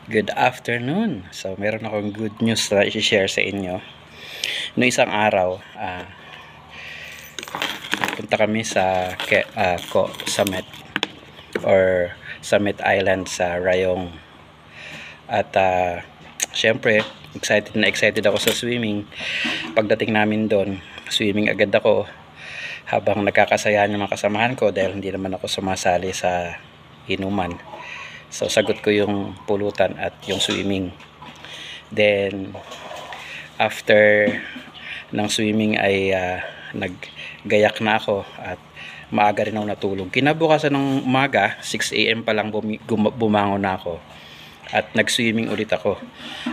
Good afternoon. So, meron akong good news na i-share sa inyo. No isang araw, punta kami sa Summit or Summit Island sa Rayong. At syempre, excited ako sa swimming. Pagdating namin doon, swimming agad ako habang nagkakasayahan yung mga kasamahan ko dahil hindi naman ako sumasali sa inuman. So sagot ko yung pulutan at yung swimming. Then after ng swimming ay naggayak na ako at maaga rin ako natulog. Kinabukasan ng umaga, 6 AM pa lang bumangon na ako at nag-swimming ulit ako.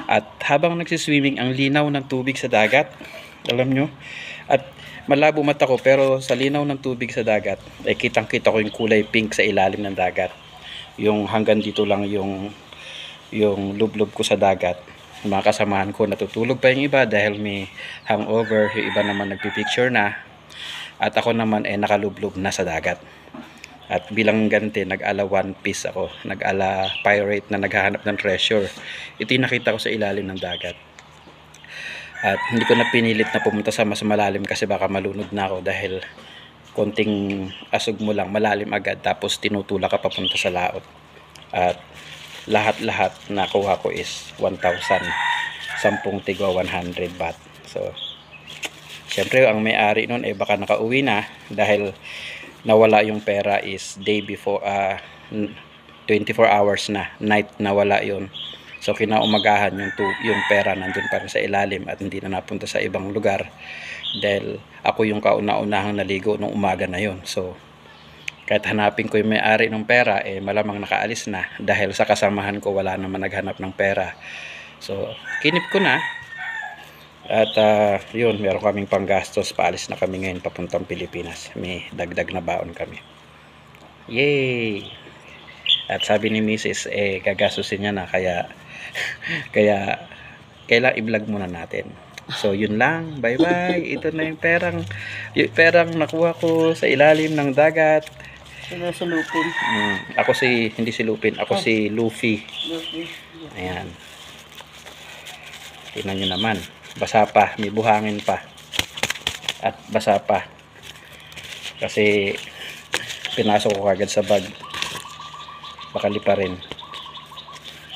At habang nagsiswimming, ang linaw ng tubig sa dagat, alam nyo, at malabo mata ko pero sa linaw ng tubig sa dagat ay kitang-kita ko yung kulay pink sa ilalim ng dagat. Yung hanggang dito lang yung lublob ko sa dagat. Mga kasamahan ko natutulog pa yung iba dahil may hangover, yung iba naman nagpipicture na, at ako naman ay nakalublob na sa dagat. At bilang ganti, nag-ala One Piece ako, nag-ala pirate na naghahanap ng treasure. Ito yung nakita ko sa ilalim ng dagat. At hindi ko na pinilit na pumunta sa mas malalim kasi baka malunod na ako dahil konting asog mo lang, malalim agad, tapos tinutulak ka papunta sa laot. At lahat nakuha ko is 1,000, 10 tigwa 100 baht. So syempre ang may-ari nun eh baka nakauwi na dahil nawala yung pera is day before, 24 hours na, night nawala yun. So kinaumagahan yung pera nandun pa rin sa ilalim at hindi na napunta sa ibang lugar dahil ako yung kauna-unahang naligo nung umaga na yun. So kahit hanapin ko yung may-ari ng pera eh malamang nakaalis na dahil sa kasamahan ko wala naman naghanap ng pera. So kinip ko na at yun, meron kaming panggastos, paalis na kami ngayon papuntang Pilipinas. May dagdag na baon kami. Yay! At sabi ni Mrs. eh gagastusin niya na kaya kailangan i-vlog muna natin. So yun lang, bye bye. Ito na yung perang nakuha ko sa ilalim ng dagat. Sa Lupin. Ako hindi si Lupin, ako si Luffy. Ayan. Tingnan nyo naman, basa pa, may buhangin pa. At basa pa. Kasi pinasok ko agad sa bag. Bakali pa rin.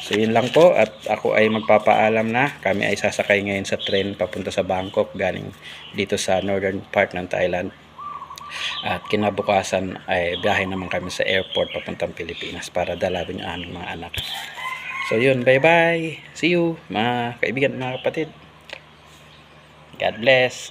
So yun lang po at ako ay magpapaalam na. Kami ay sasakay ngayon sa train papunta sa Bangkok galing dito sa northern part ng Thailand. At kinabukasan ay biyahe naman kami sa airport papuntang Pilipinas para dalawin yung aming mga anak. So yun, bye bye. See you mga kaibigan, mga kapatid. God bless.